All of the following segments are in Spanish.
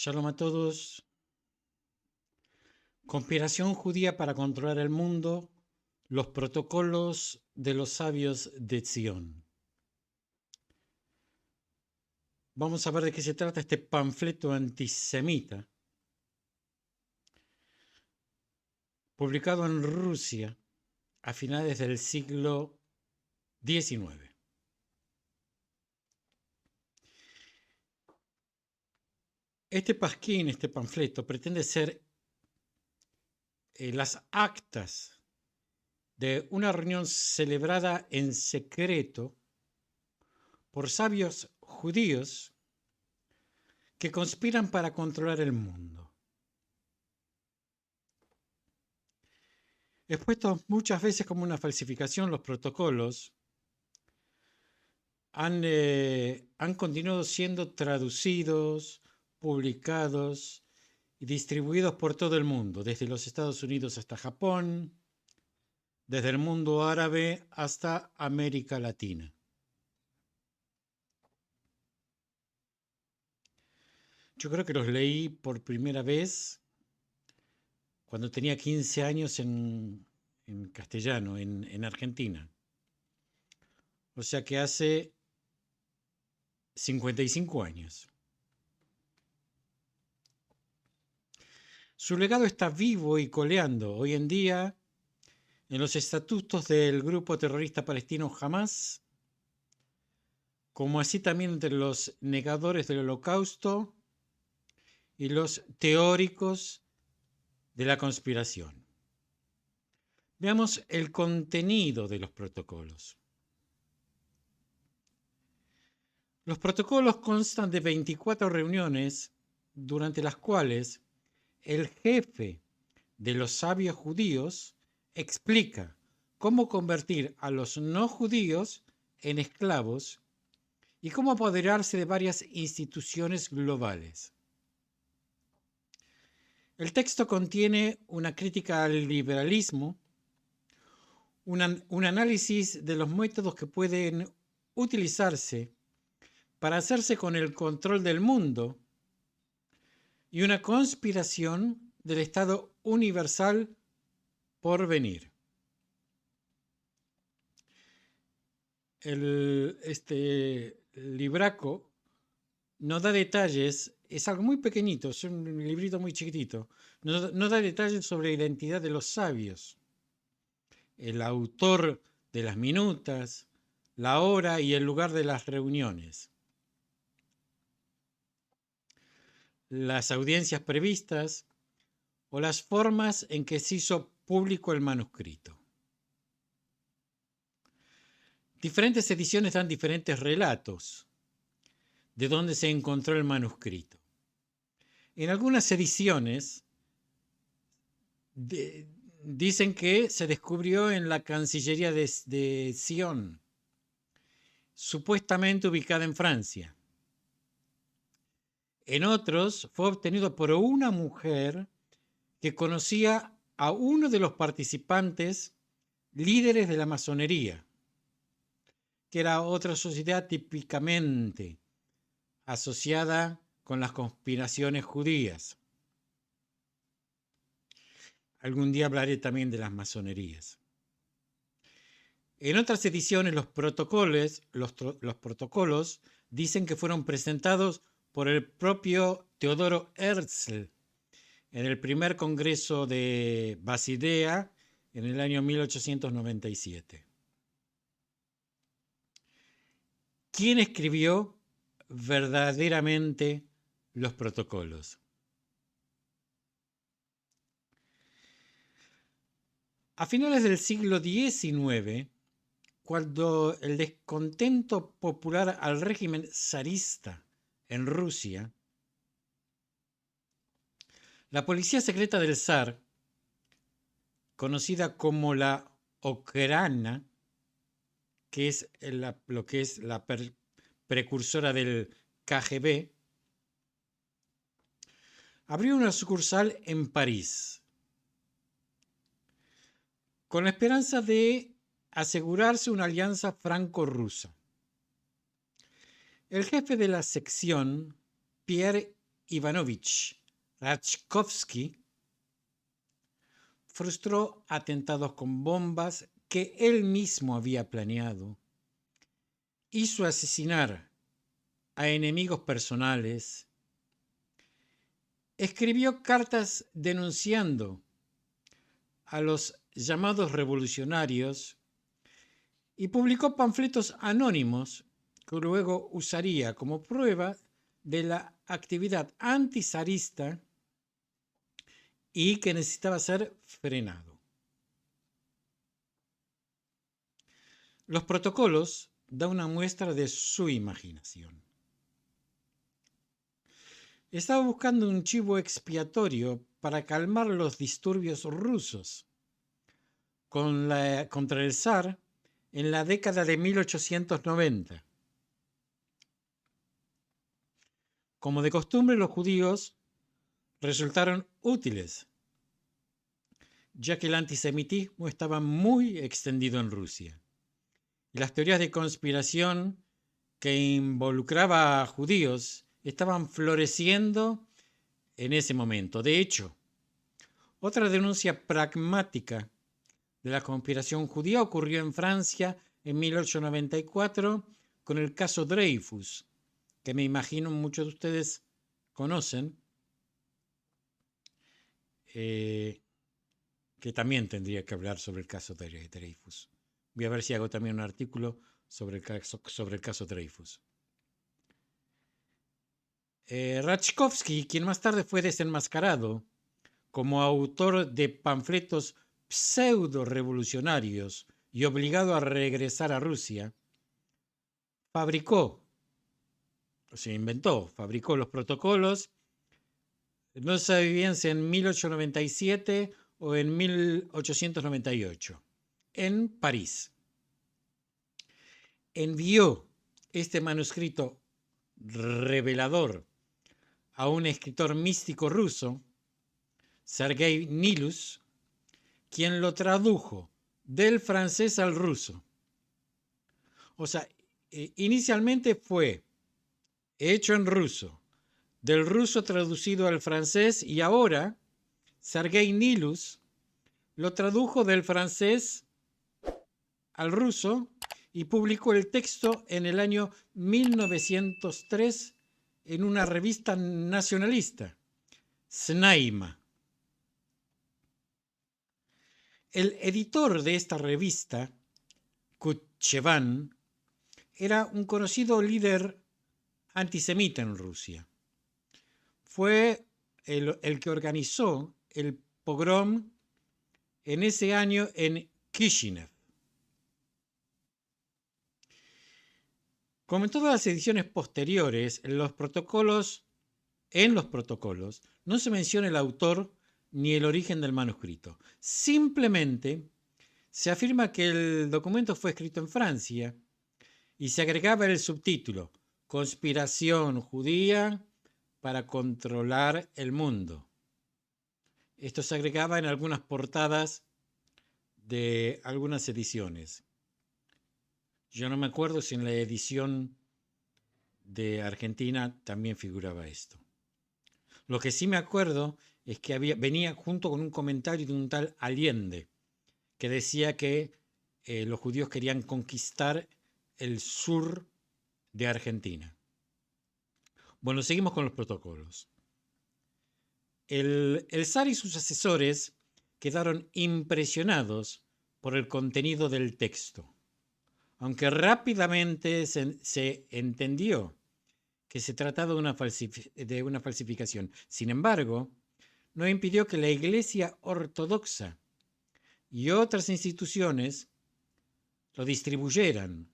Shalom a todos. Conspiración judía para controlar el mundo. Los protocolos de los sabios de Zion. Vamos a ver de qué se trata este panfleto antisemita, publicado en Rusia a finales del siglo XIX. Este pasquín, este panfleto, pretende ser las actas de una reunión celebrada en secreto por sabios judíos que conspiran para controlar el mundo. Expuestos muchas veces como una falsificación, los protocolos han continuado siendo traducidos, publicados y distribuidos por todo el mundo, desde los Estados Unidos hasta Japón, desde el mundo árabe hasta América Latina. Yo creo que los leí por primera vez cuando tenía 15 años en castellano, en Argentina. O sea que hace 55 años. Su legado está vivo y coleando hoy en día en los estatutos del grupo terrorista palestino Hamas, como así también entre los negadores del Holocausto y los teóricos de la conspiración. Veamos el contenido de los protocolos. Los protocolos constan de 24 reuniones durante las cuales el jefe de los sabios judíos explica cómo convertir a los no judíos en esclavos y cómo apoderarse de varias instituciones globales. El texto contiene una crítica al liberalismo, un análisis de los métodos que pueden utilizarse para hacerse con el control del mundo y una conspiración del Estado universal por venir. Este libraco no da detalles, es algo muy pequeñito, es un librito muy chiquitito, no da detalles sobre la identidad de los sabios, el autor de las minutas, la hora y el lugar de las reuniones, las audiencias previstas o las formas en que se hizo público el manuscrito. Diferentes ediciones dan diferentes relatos de dónde se encontró el manuscrito. En algunas ediciones dicen que se descubrió en la Cancillería de Sion, supuestamente ubicada en Francia. En otros fue obtenido por una mujer que conocía a uno de los participantes líderes de la masonería, que era otra sociedad típicamente asociada con las conspiraciones judías. Algún día hablaré también de las masonerías. En otras ediciones los protocolos dicen que fueron presentados por el propio Teodoro Herzl en el primer congreso de Basilea en el año 1897. ¿Quién escribió verdaderamente los protocolos? A finales del siglo XIX, cuando el descontento popular al régimen zarista en Rusia, la policía secreta del zar, conocida como la Okrana, que es lo que es la precursora del KGB, abrió una sucursal en París, con la esperanza de asegurarse una alianza franco-rusa. El jefe de la sección, Pierre Ivanovich Rachkovsky frustró atentados con bombas que él mismo había planeado, hizo asesinar a enemigos personales, escribió cartas denunciando a los llamados revolucionarios y publicó panfletos anónimos que luego usaría como prueba de la actividad antizarista y que necesitaba ser frenado. Los protocolos dan una muestra de su imaginación. Estaba buscando un chivo expiatorio para calmar los disturbios rusos contra el zar en la década de 1890. Como de costumbre, los judíos resultaron útiles, ya que el antisemitismo estaba muy extendido en Rusia. Y las teorías de conspiración que involucraba a judíos estaban floreciendo en ese momento. De hecho, otra denuncia pragmática de la conspiración judía ocurrió en Francia en 1894 con el caso Dreyfus, que me imagino muchos de ustedes conocen, que también tendría que hablar sobre el caso de Dreyfus. Voy a ver si hago también un artículo sobre el caso Dreyfus. Rachkovsky, quien más tarde fue desenmascarado como autor de panfletos pseudo-revolucionarios y obligado a regresar a Rusia, fabricó los protocolos. No sabe bien si en 1897 o en 1898, en París. Envió este manuscrito revelador a un escritor místico ruso, Sergei Nilus, quien lo tradujo del francés al ruso. O sea, inicialmente fue hecho en ruso, del ruso traducido al francés, y ahora Sergei Nilus lo tradujo del francés al ruso y publicó el texto en el año 1903 en una revista nacionalista, Znaima. El editor de esta revista, Kutchevan, era un conocido líder antisemita en Rusia. Fue el que organizó el pogrom en ese año en Kishinev. Como en todas las ediciones posteriores, en los protocolos no se menciona el autor ni el origen del manuscrito. Simplemente se afirma que el documento fue escrito en Francia y se agregaba el subtítulo: Conspiración judía para controlar el mundo. Esto se agregaba en algunas portadas de algunas ediciones. Yo no me acuerdo si en la edición de Argentina también figuraba esto. Lo que sí me acuerdo es que venía junto con un comentario de un tal Allende, que decía que los judíos querían conquistar el sur de Argentina. Bueno, seguimos con los protocolos. El zar y sus asesores quedaron impresionados por el contenido del texto, aunque rápidamente se entendió que se trataba de una falsificación. Sin embargo, no impidió que la Iglesia Ortodoxa y otras instituciones lo distribuyeran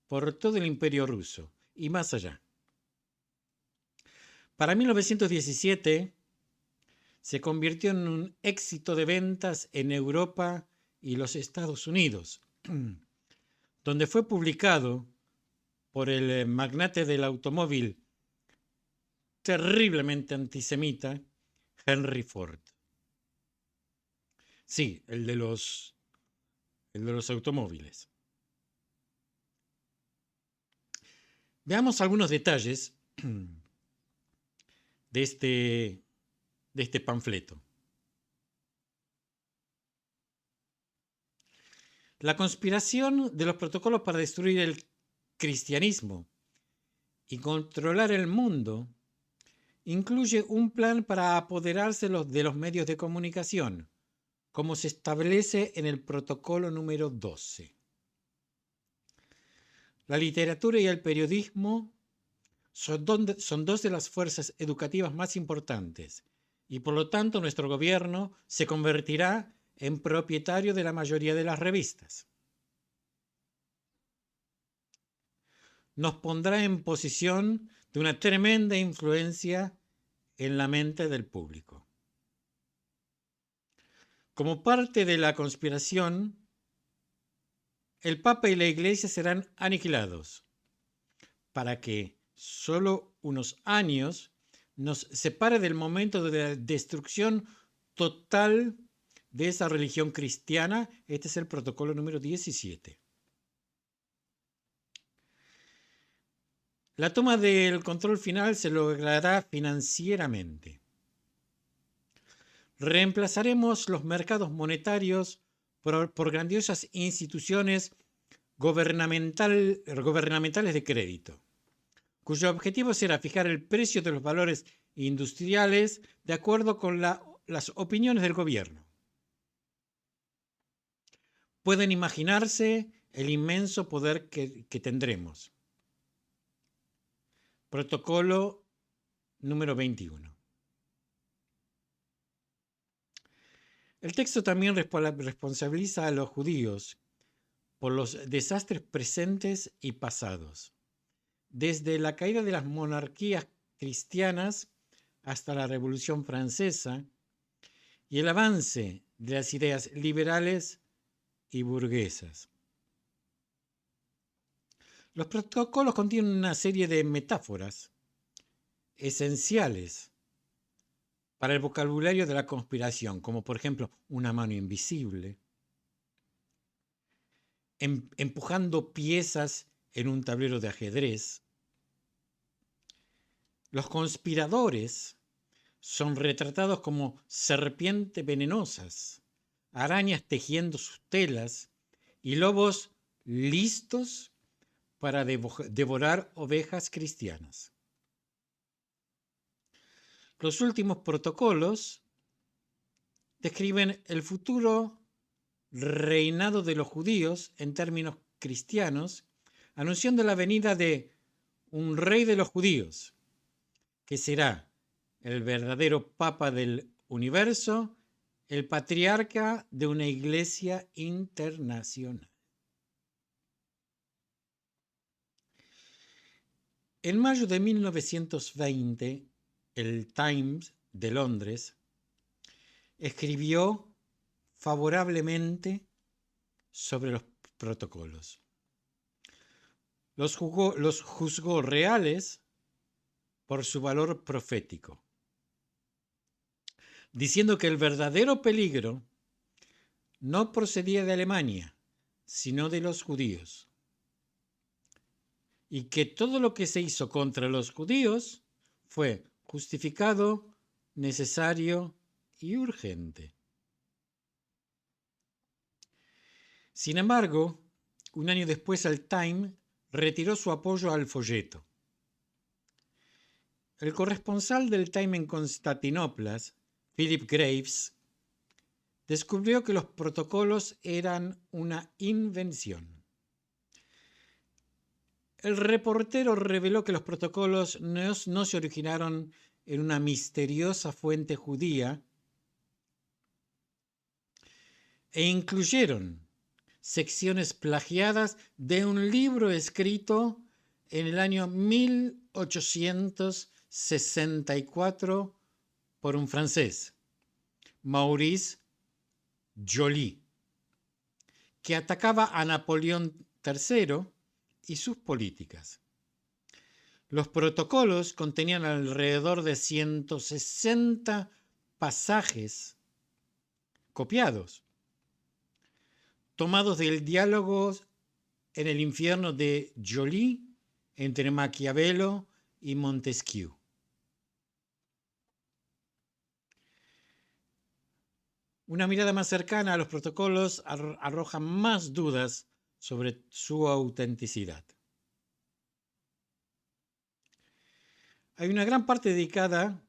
por todo el Imperio ruso y más allá. Para 1917 se convirtió en un éxito de ventas en Europa y los Estados Unidos, donde fue publicado por el magnate del automóvil terriblemente antisemita, Henry Ford. Sí, el de los automóviles. Veamos algunos detalles de este panfleto. La conspiración de los protocolos para destruir el cristianismo y controlar el mundo incluye un plan para apoderarse de los medios de comunicación, como se establece en el protocolo número 12. La literatura y el periodismo son dos de las fuerzas educativas más importantes y por lo tanto nuestro gobierno se convertirá en propietario de la mayoría de las revistas. Nos pondrá en posición de una tremenda influencia en la mente del público. Como parte de la conspiración, el Papa y la Iglesia serán aniquilados para que solo unos años nos separe del momento de la destrucción total de esa religión cristiana. Este es el protocolo número 17. La toma del control final se logrará financieramente. Reemplazaremos los mercados monetarios por grandiosas instituciones gubernamentales de crédito, cuyo objetivo será fijar el precio de los valores industriales de acuerdo con las opiniones del gobierno. Pueden imaginarse el inmenso poder que tendremos. Protocolo número 21. El texto también responsabiliza a los judíos por los desastres presentes y pasados, desde la caída de las monarquías cristianas hasta la Revolución Francesa y el avance de las ideas liberales y burguesas. Los protocolos contienen una serie de metáforas esenciales para el vocabulario de la conspiración, como por ejemplo una mano invisible, empujando piezas en un tablero de ajedrez. Los conspiradores son retratados como serpientes venenosas, arañas tejiendo sus telas y lobos listos para devorar ovejas cristianas. Los últimos protocolos describen el futuro reinado de los judíos en términos cristianos, anunciando la venida de un rey de los judíos, que será el verdadero papa del universo, el patriarca de una iglesia internacional. En mayo de 1920, el Times de Londres escribió favorablemente sobre los protocolos. Los juzgó reales por su valor profético, diciendo que el verdadero peligro no procedía de Alemania, sino de los judíos, y que todo lo que se hizo contra los judíos fue justificado, necesario y urgente. Sin embargo, un año después el Time retiró su apoyo al folleto. El corresponsal del Time en Constantinopla, Philip Graves, descubrió que los protocolos eran una invención. El reportero reveló que los protocolos no se originaron en una misteriosa fuente judía e incluyeron secciones plagiadas de un libro escrito en el año 1864 por un francés, Maurice Joly, que atacaba a Napoleón III y sus políticas. Los protocolos contenían alrededor de 160 pasajes copiados, tomados del diálogo en el infierno de Joly entre Maquiavelo y Montesquieu. Una mirada más cercana a los protocolos arroja más dudas sobre su autenticidad. Hay una gran parte dedicada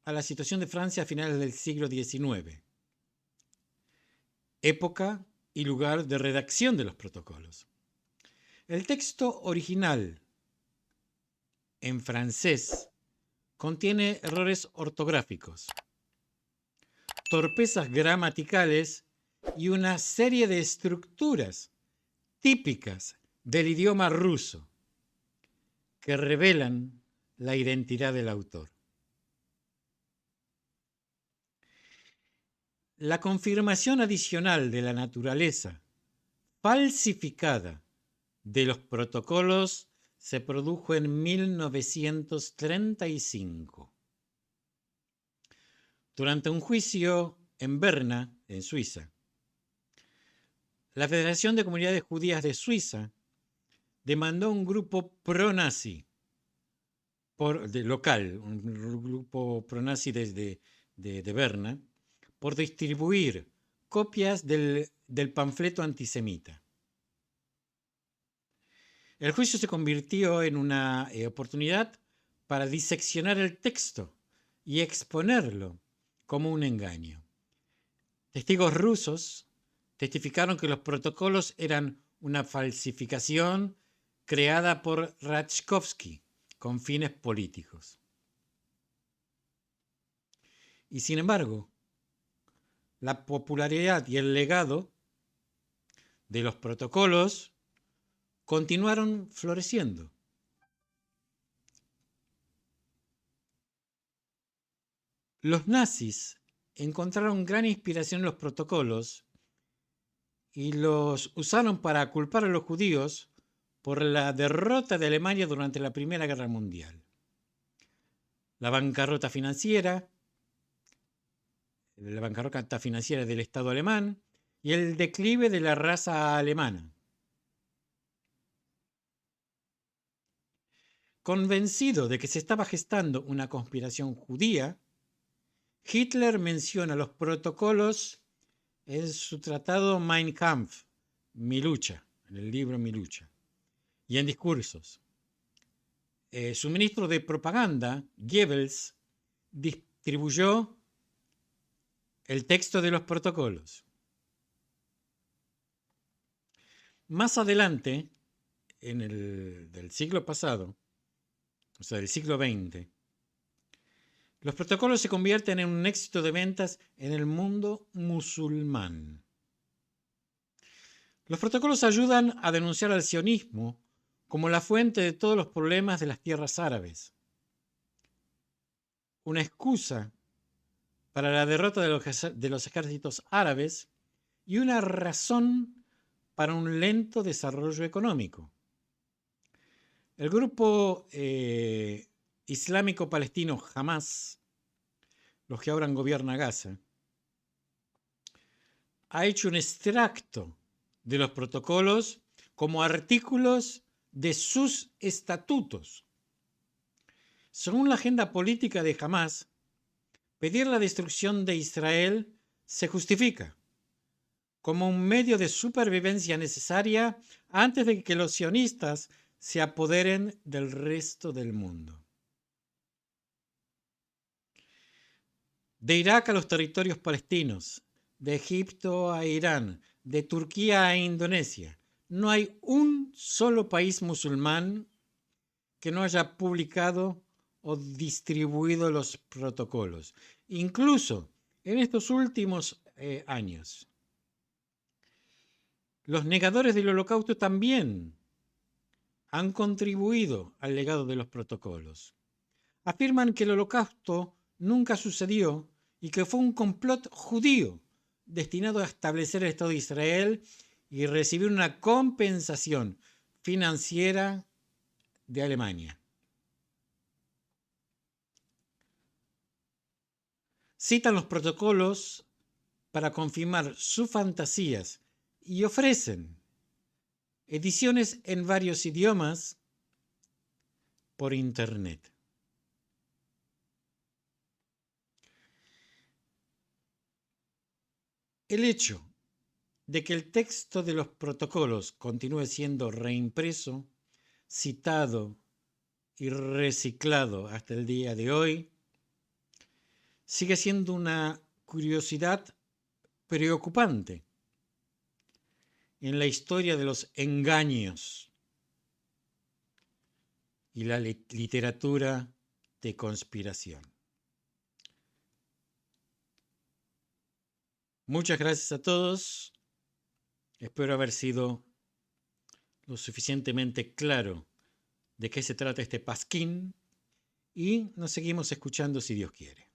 a la situación de Francia a finales del siglo XIX, época y lugar de redacción de los protocolos. El texto original en francés contiene errores ortográficos, torpezas gramaticales y una serie de estructuras típicas del idioma ruso que revelan la identidad del autor. La confirmación adicional de la naturaleza falsificada de los protocolos se produjo en 1935. Durante un juicio en Berna, en Suiza, la Federación de Comunidades Judías de Suiza demandó a un grupo pro-nazi local, un grupo pro-nazi de Berna, por distribuir copias del panfleto antisemita. El juicio se convirtió en una oportunidad para diseccionar el texto y exponerlo como un engaño. Testigos rusos testificaron que los protocolos eran una falsificación creada por Rachkovsky con fines políticos. Y sin embargo, la popularidad y el legado de los protocolos continuaron floreciendo. Los nazis encontraron gran inspiración en los protocolos y los usaron para culpar a los judíos por la derrota de Alemania durante la Primera Guerra Mundial. La bancarrota financiera del Estado alemán y el declive de la raza alemana. Convencido de que se estaba gestando una conspiración judía, Hitler menciona los protocolos en su tratado Mein Kampf, Mi lucha, en el libro Mi lucha, y en discursos. Su ministro de propaganda, Goebbels, distribuyó el texto de los protocolos. Más adelante, del siglo pasado, o sea, del siglo XX, los protocolos se convierten en un éxito de ventas en el mundo musulmán. Los protocolos ayudan a denunciar al sionismo como la fuente de todos los problemas de las tierras árabes. Una excusa para la derrota de los ejércitos árabes y una razón para un lento desarrollo económico. El grupo islámico palestino Hamas, los que ahora gobiernan Gaza, ha hecho un extracto de los protocolos como artículos de sus estatutos. Según la agenda política de Hamas, pedir la destrucción de Israel se justifica como un medio de supervivencia necesaria antes de que los sionistas se apoderen del resto del mundo. De Irak a los territorios palestinos, de Egipto a Irán, de Turquía a Indonesia, no hay un solo país musulmán que no haya publicado o distribuido los protocolos, incluso en estos últimos años. Los negadores del Holocausto también han contribuido al legado de los protocolos. Afirman que el Holocausto nunca sucedió y que fue un complot judío destinado a establecer el Estado de Israel y recibir una compensación financiera de Alemania. Citan los protocolos para confirmar sus fantasías y ofrecen ediciones en varios idiomas por Internet. El hecho de que el texto de los protocolos continúe siendo reimpreso, citado y reciclado hasta el día de hoy, sigue siendo una curiosidad preocupante en la historia de los engaños y la literatura de conspiración. Muchas gracias a todos. Espero haber sido lo suficientemente claro de qué se trata este pasquín y nos seguimos escuchando si Dios quiere.